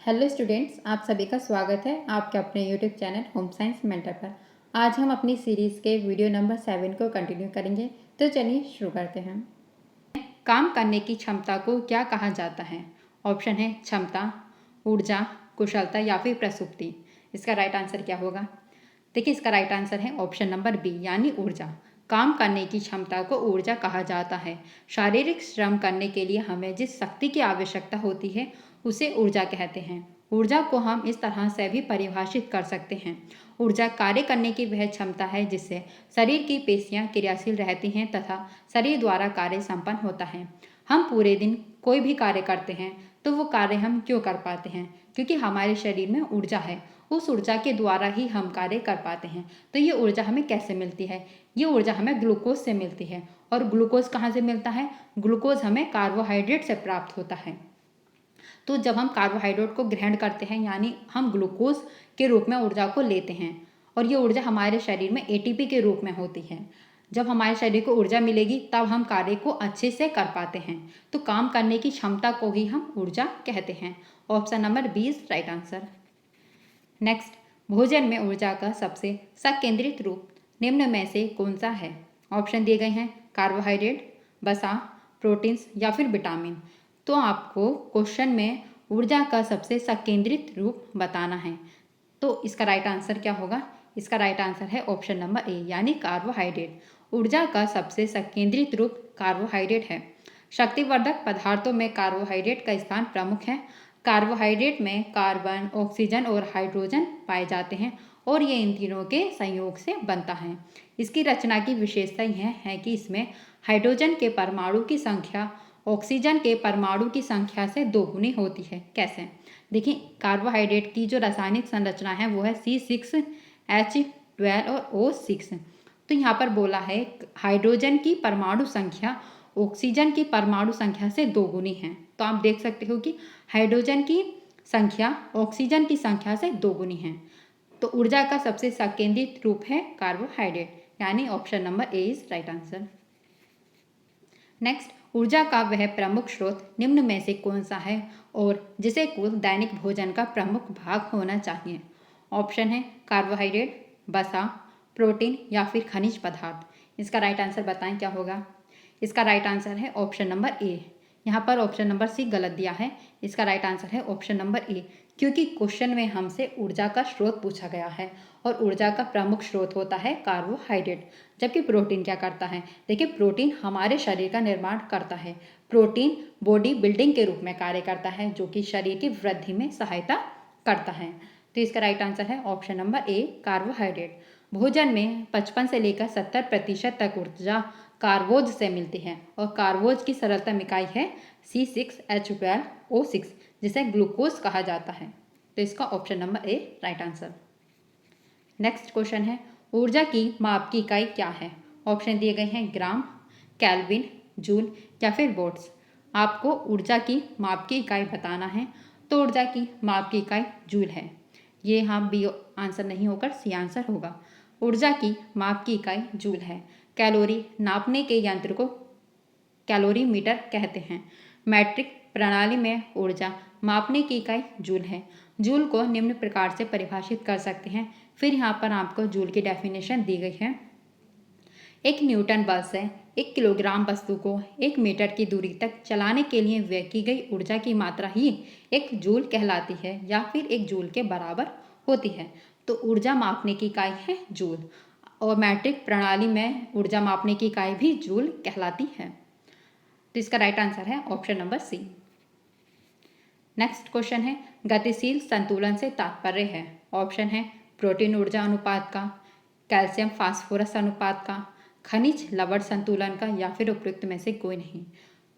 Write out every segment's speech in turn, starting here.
Hello students, आप सभी का स्वागत है आपके अपने YouTube channel home science mentor पर। आज हम अपनी सीरीज़ के वीडियो नंबर 7 को कंटिन्यू करेंगे। तो चलिए शुरू करते हैं। काम करने की क्षमता को क्या कहा जाता है? ऑप्शन है क्षमता, ऊर्जा, कुशलता या फिर प्रसुप्ति। इसका राइट आंसर क्या होगा? देखिए, इसका राइट आंसर है ऑप्शन नंबर बी यानी ऊर्जा। काम करने की क्षमता को ऊर्जा कहा जाता है। शारीरिक श्रम करने के लिए हमें जिस शक्ति की आवश्यकता होती है उसे ऊर्जा कहते हैं। ऊर्जा को हम इस तरह से भी परिभाषित कर सकते हैं। ऊर्जा कार्य करने की वह क्षमता है जिससे शरीर की पेशियां क्रियाशील रहती हैं तथा शरीर द्वारा कार्य संपन्न होता है। हम पूरे दिन कोई भी कार्य करते हैं तो वो कार्य हम क्यों कर पाते हैं? क्योंकि हमारे शरीर में ऊर्जा है। उस ऊर्जा के द्वारा ही हम कार्य कर पाते हैं। तो ये ऊर्जा हमें कैसे मिलती है? ये ऊर्जा हमें ग्लूकोज से मिलती है। और ग्लूकोज कहाँ से मिलता है? ग्लूकोज हमें कार्बोहाइड्रेट से प्राप्त होता है। तो जब हम कार्बोहाइड्रेट को ग्रहण करते हैं यानी हम ग्लूकोज के रूप में ऊर्जा को लेते हैं और ये ऊर्जा हमारे शरीर में एटीपी के रूप में होती है। जब हमारे शरीर को ऊर्जा मिलेगी तब हम कार्य को अच्छे से कर पाते हैं। तो काम करने की क्षमता को ही हम ऊर्जा कहते हैं। Option number 20 right answer. Next, भोजन में ऊर्जा का सबसे संकेंद्रित रूप निम्न में से कौन सा है? ऑप्शन दिए गए हैं कार्बोहाइड्रेट, वसा, प्रोटीन्स या फिर विटामिन। तो आपको क्वेश्चन में ऊर्जा का सबसे संकेंद्रित रूप बताना है। तो इसका राइट आंसर क्या होगा? इसका राइट आंसर है ऑप्शन नंबर ए यानी कार्बोहाइड्रेट। ऊर्जा का सबसे संकेंद्रित रूप कार्बोहाइड्रेट है। शक्तिवर्धक पदार्थों में कार्बोहाइड्रेट का स्थान प्रमुख है। कार्बोहाइड्रेट में कार्बन, ऑक्सीजन और हाइड्रोजन पाए जाते हैं और ये इन तीनों के संयोग से बनता है। इसकी रचना की विशेषता यह है कि इसमें हाइड्रोजन के परमाणु की संख्या ऑक्सीजन के परमाणु की संख्या से दोगुनी होती है। कैसे? देखिए, कार्बोहाइड्रेट की जो रासायनिक संरचना है वो है C6H12 और O6। तो यहाँ पर बोला है हाइड्रोजन की परमाणु संख्या ऑक्सीजन की परमाणु संख्या से दोगुनी है। तो आप देख सकते हो कि हाइड्रोजन की संख्या ऑक्सीजन की संख्या से दोगुनी है। तो ऊर्जा का सबसे संकेंद्रित रूप है कार्बोहाइड्रेट यानी option number A is right answer. Next, ऊर्जा का वह प्रमुख स्रोत निम्न में से कौन सा है और जिसे कुल दैनिक भोजन का प्रमुख भाग होना चाहिए? ऑप्शन है कार्बोहाइड्रेट, वसा, प्रोटीन या फिर खनिज पदार्थ। इसका राइट आंसर बताएं क्या होगा? इसका राइट आंसर है ऑप्शन नंबर ए। यहाँ पर ऑप्शन नंबर सी गलत दिया है। इसका राइट आंसर है ऑप्शन नंबर ए, क्योंकि क्वेश्चन में हमसे ऊर्जा का स्रोत पूछा गया है और ऊर्जा का प्रमुख स्रोत होता है कार्बोहाइड्रेट। जबकि प्रोटीन क्या करता है? देखिए, प्रोटीन हमारे शरीर का निर्माण करता है। प्रोटीन बॉडी बिल्डिंग के रूप में कार्य करता है जो कि शरीर की वृद्धि में सहायता करता है। तो इसका राइट आंसर है ऑप्शन नंबर ए कार्बोहाइड्रेट। भोजन में 55 से लेकर 70% तक ऊर्जा कार्बोज से मिलती है और कार्बोज की सरलतम इकाई है C6H12O6 जिसे ग्लूकोज कहा जाता है। तो इसका option number A right answer. Next question है ऊर्जा की माप की इकाई क्या है? ऑप्शन दिए गए हैं ग्राम, केल्विन, जूल या फिर वोल्ट्स। आपको ऊर्जा की माप की इकाई बताना है। तो ऊर्जा की माप की इकाई जूल है। ये हाँ बी आंसर नहीं होकर सी आंसर होगा। ऊर्जा की माप की इकाई जूल है। कैलोरी नापने के यंत्र को कैलोरीमीटर कहते हैं। मैट्रिक प्रणाली में ऊर्जा मापने की इकाई जूल है। जूल को निम्न प्रकार से परिभाषित कर सकते हैं। फिर यहाँ पर आपको जूल की डेफिनेशन दी गई है। एक न्यूटन बल से 1 किलोग्राम वस्तु को 1 मीटर की दूरी तक चलाने के लिए व्यय की गई ऊर्जा की मात्रा ही एक जूल कहलाती है या फिर एक जूल के बराबर होती है। तो ऊर्जा मापने की इकाई है जूल और मैट्रिक प्रणाली में ऊर्जा मापने की इकाई भी जूल कहलाती है। तो इसका राइट आंसर है option number C. Next question है गतिशील संतुलन से तात्पर्य है। ऑप्शन है प्रोटीन ऊर्जा अनुपात का, कैल्शियम फास्फोरस अनुपात का, खनिज लवण संतुलन का या फिर उपयुक्त में से कोई नहीं।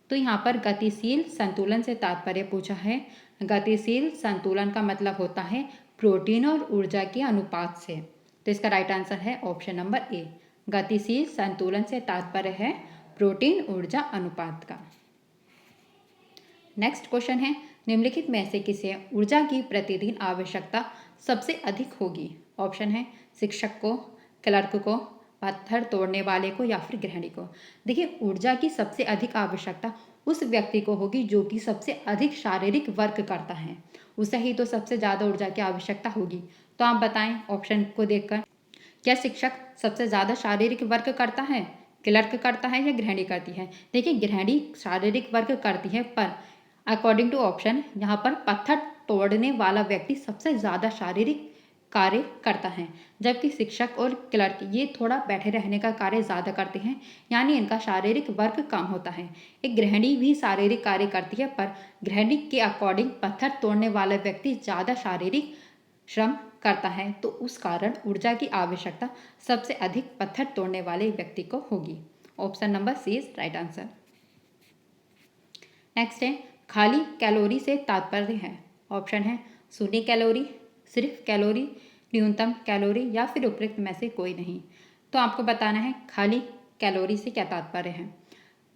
तो यहाँ पर गतिशील संतुलन से तात्पर्य पूछा है। गतिशील संतुलन का मतलब होता है प्रोटीन और ऊर्जा के अनुपात से। तो इसका राइट आंसर है ऑप्शन नंबर ए। गतिशील संतुलन से तात्पर्य है प्रोटीन ऊर्जा अनुपात का। नेक्स्ट क्वेश्चन है निम्नलिखित में से किसे ऊर्जा की प्रतिदिन आवश्यकता सबसे अधिक होगी? ऑप्शन है शिक्षक को, क्लर्क को, पत्थर तोड़ने वाले को या फिर गृहिणी को। देखिए, ऊर्जा की सबसे अधिक आवश्यकता उस व्यक्ति को होगी जो कि सबसे अधिक शारीरिक वर्क करता है। उसे ही तो सबसे ज़्यादा ऊर्जा की आवश्यकता होगी। तो आप बताएं ऑप्शन को देखकर, क्या शिक्षक सबसे ज़्यादा शारीरिक वर्क करता है, क्लर्क करता है या गृहिणी करती है? देखिए गृहिणी शारीरिक वर्क करती है, पर अकॉर्डिंग टू ऑप्शन यहाँ पर पत्थर तोड़ने वाला व्यक्ति सबसे ज़्यादा शारीरिक कार्य करता है, जबकि शिक्षक और क्लर्क ये थोड़ा बैठे रहने का कार्य ज़्यादा करते हैं, यानी इनका शारीरिक वर्क कम होता है। एक गृहिणी भी शारीरिक कार्य करती है, पर गृहिणी के अकॉर्डिंग पत्थर तोड़ने वाला व्यक्ति ज़्यादा शारीरिक श्रम करता है, तो उस कारण ऊर्जा की आवश्यकता सबसे अधिक पत्थर तोड़ने वाले व्यक्ति को होगी। Option number C is right answer. Next है, खाली कैलोरी से तात्पर्य है। ऑप्शन है शून्य कैलोरी, सिर्फ कैलोरी, न्यूनतम कैलोरी या फिर उपयुक्त में से कोई नहीं। तो आपको बताना है खाली कैलोरी से क्या तात्पर्य है।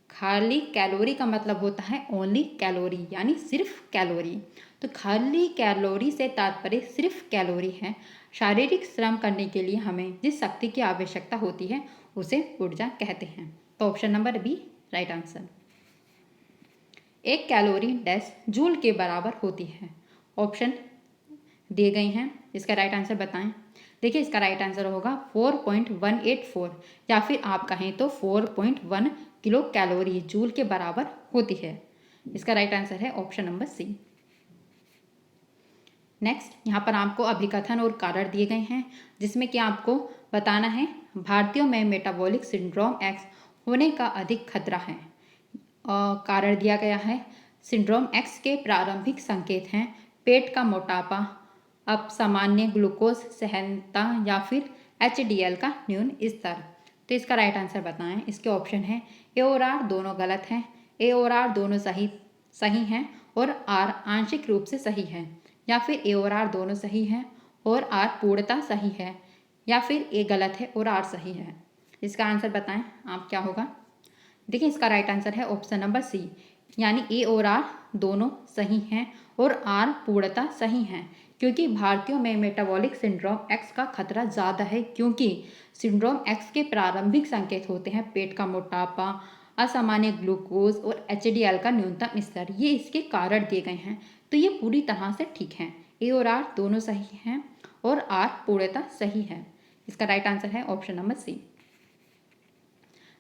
खाली कैलोरी का मतलब होता है ओनली कैलोरी, यानी सिर्फ कैलोरी। तो खाली कैलोरी से तात्पर्य सिर्फ कैलोरी है। शारीरिक श्रम करने के लिए हमें जिस शक्ति की आवश्यकता होती है उसे ऊर्जा कहते हैं। तो option number B right answer. एक कैलोरी डैश जूल के बराबर होती है। ऑप्शन दिए गए हैं, इसका राइट आंसर बताएं। देखिए इसका राइट आंसर होगा 4.184, या फिर आप कहें तो 4.1 किलो कैलोरी जूल के बराबर होती है। इसका राइट आंसर है ऑप्शन नंबर सी। नेक्स्ट यहाँ पर आपको अभिकथन और कारण दिए गए हैं, जिसमें कि आपको बताना है भारतीयों में मेटाबॉलिक सिंड्रोम एक्स होने का अधिक खतरा है। कारण दिया गया है सिंड्रोम एक्स के प्रारंभिक संकेत हैं पेट का मोटापा, असामान्य ग्लूकोज सहनता या फिर HDL का न्यून स्तर। तो इसका राइट आंसर बताएं। इसके ऑप्शन है ए और आर दोनों गलत हैं, ए और आर दोनों सही हैं और आर आंशिक रूप से सही है, या फिर ए और आर दोनों सही हैं और आर पूर्णतः सही है, या फिर ए गलत है और आर सही है। इसका आंसर बताएं आप क्या होगा। देखिए इसका राइट आंसर है ऑप्शन नंबर सी, यानी ए और आर दोनों सही हैं और आर पूर्णतः सही हैं, क्योंकि भारतीयों में मेटाबॉलिक सिंड्रोम एक्स का खतरा ज़्यादा है, क्योंकि सिंड्रोम एक्स के प्रारंभिक संकेत होते हैं पेट का मोटापा, असामान्य ग्लूकोज और HDL का न्यूनतम स्तर। ये इसके कारण दिए गए हैं, तो ये पूरी तरह से ठीक हैं। ए और आर दोनों सही हैं और आर पूर्णतः सही है। इसका राइट आंसर है option number C.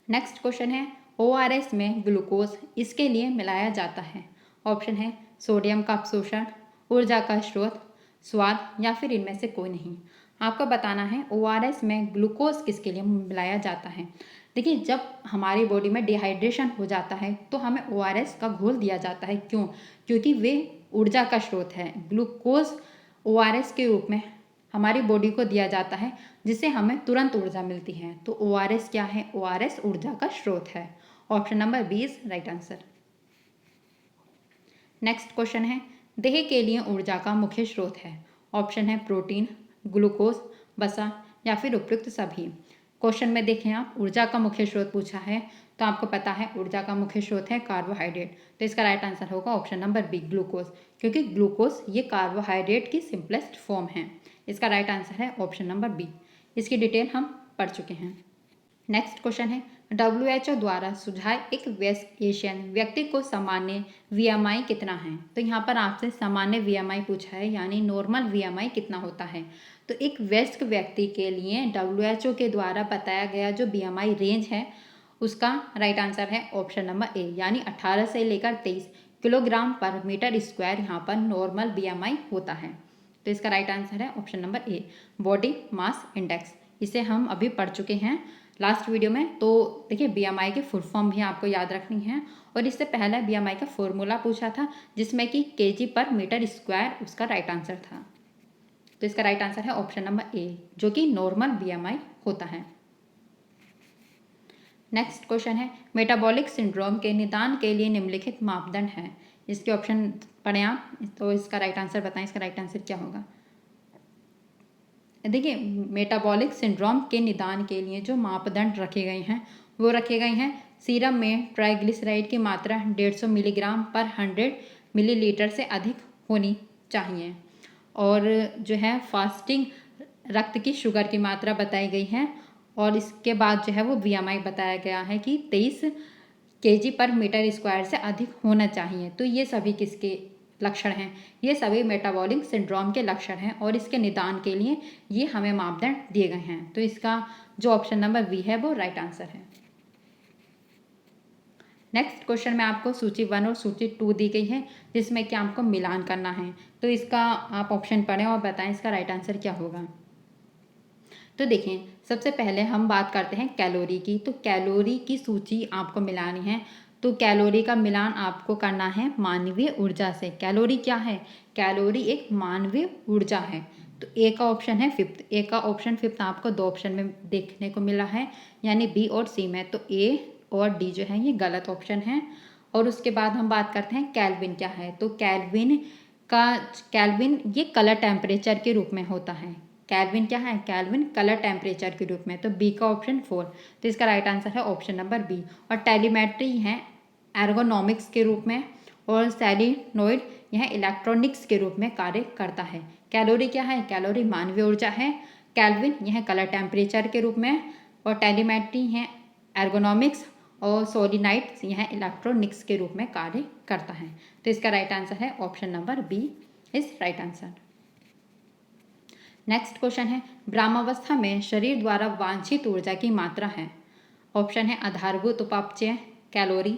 Next question है ORS में ग्लूकोज इसके लिए मिलाया जाता है। ऑप्शन है सोडियम का अवशोषण, ऊर्जा का स्रोत, स्वाद या फिर इनमें से कोई नहीं। आपको बताना है ORS में ग्लूकोज किसके लिए मिलाया जाता है। देखिए जब हमारी बॉडी में डिहाइड्रेशन हो जाता है तो हमें ORS का घोल दिया जाता है। क्यों? क्योंकि वे ऊर्जा का स्रोत है। ग्लूकोज ORS के रूप में हमारी बॉडी को दिया जाता है, जिससे हमें तुरंत ऊर्जा मिलती है। तो ORS क्या है? ORS ऊर्जा का स्रोत है। Option number B is right answer. Next question है देह के लिए ऊर्जा का मुख्य स्रोत है। ऑप्शन है प्रोटीन, ग्लूकोज, वसा या फिर उपयुक्त सभी। क्वेश्चन में देखें आप, ऊर्जा का मुख्य स्रोत पूछा है, तो आपको पता है ऊर्जा का मुख्य स्रोत है कार्बोहाइड्रेट। तो इसका राइट आंसर होगा ऑप्शन नंबर बी ग्लूकोज, क्योंकि ग्लूकोज ये कार्बोहाइड्रेट की सिंपलेस्ट फॉर्म है। इसका राइट आंसर है ऑप्शन नंबर बी। इसकी डिटेल हम पढ़ चुके हैं। नेक्स्ट क्वेश्चन है WHO द्वारा सुझाए एक वेस्ट एशियन व्यक्ति को सामान्य VMI कितना है। तो यहाँ पर आपसे सामान्य VMI पूछा है, यानी नॉर्मल VMI कितना होता है। तो एक वयस्क व्यक्ति के लिए WHO के द्वारा बताया गया जो BMI रेंज है उसका राइट आंसर है ऑप्शन नंबर ए, यानी 18 से लेकर 23 किलोग्राम पर मीटर स्क्वायर यहाँ पर नॉर्मल BMI होता है। तो इसका राइट आंसर है option number A, body mass index. इसे हम अभी पढ़ चुके हैं लास्ट वीडियो में। तो देखिए BMI की फुल फॉर्म भी आपको याद रखनी है, और इससे पहले BMI का फॉर्मूला पूछा था, जिसमें कि kg पर मीटर स्क्वायर उसका राइट आंसर था। तो इसका राइट आंसर है ऑप्शन नंबर ए, जो कि नॉर्मल BMI होता है। नेक्स्ट क्वेश्चन है मेटाबॉलिक सिंड्रोम के निदान के लिए निम्नलिखित मापदंड हैं। इसके ऑप्शन पढ़ें आप, तो इसका राइट आंसर बताएं। इसका राइट आंसर क्या होगा। देखिए मेटाबॉलिक सिंड्रोम के निदान के लिए जो मापदंड रखे गए हैं वो रखे गए हैं सीरम में ट्राइग्लिसराइड की मात्रा 150 मिलीग्राम पर 100 मिलीलीटर से अधिक होनी चाहिए, और जो है फास्टिंग रक्त की शुगर की मात्रा बताई गई है, और इसके बाद जो है वो BMI बताया गया है कि 23 केजी पर मीटर स्क्वायर से अधिक होना चाहिए। तो ये सभी किसके लक्षण हैं? ये सभी मेटाबॉलिक सिंड्रोम के लक्षण हैं और इसके निदान के लिए ये हमें मापदंड दिए गए हैं। तो इसका जो ऑप्शन नंबर बी है वो राइट आंसर है। नेक्स्ट क्वेश्चन में आपको सूची 1 और सूची 2 दी गई है, जिसमें कि आपको मिलान करना है। तो इसका आप ऑप्शन पढ़ें और बताएं इसका राइट आंसर क्या होगा। तो देखें, सबसे पहले हम बात करते हैं कैलोरी की। तो कैलोरी की सूची आपको मिलानी है। तो कैलोरी का मिलान आपको करना है मानवीय ऊर्जा से। कैलोरी क्या है? कैलोरी एक मानवीय ऊर्जा है। तो ए का ऑप्शन है फिफ्थ। ए का ऑप्शन फिफ्थ आपको 2 ऑप्शन में देखने को मिला है, यानी बी और सी में। तो ए और डी जो है ये गलत ऑप्शन है। और उसके बाद हम बात करते हैं केल्विन क्या है। तो केल्विन ये कलर टेम्परेचर के रूप में होता है। केल्विन क्या है? केल्विन कलर टेम्परेचर के रूप में। तो बी का ऑप्शन 4। तो इसका राइट आंसर है ऑप्शन नंबर बी। और टेलीमेट्री है एर्गोनॉमिक्स के रूप में, और सेलिनॉइड यह इलेक्ट्रॉनिक्स के रूप में कार्य करता है। कैलोरी क्या है? कैलोरी मानवीय ऊर्जा है। केल्विन यह कलर टेम्परेचर के रूप में, और टेलीमेट्री है एर्गोनॉमिक्स, और सोलिनाइड्स यह इलेक्ट्रॉनिक्स के रूप में कार्य करता है। तो इसका राइट आंसर है option number B is right answer. Next question है, ब्रह्मावस्था में शरीर द्वारा वांछित ऊर्जा की मात्रा है। ऑप्शन है आधारभूत उपापचय, कैलोरी,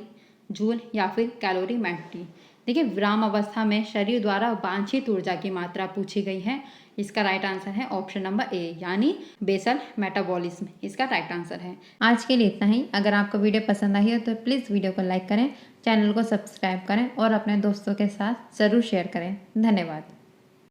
जूल या फिर कैलोरीमेट्री। देखिए, विराम अवस्था में शरीर द्वारा वांछित ऊर्जा की मात्रा पूछी गई है। इसका राइट आंसर है ऑप्शन नंबर ए, यानी बेसल मेटाबॉलिज्म इसका राइट आंसर है। आज के लिए इतना ही। अगर आपको वीडियो पसंद आई हो तो प्लीज़ वीडियो को लाइक करें, चैनल को सब्सक्राइब करें और अपने दोस्तों के साथ ज़रूर शेयर करें। धन्यवाद।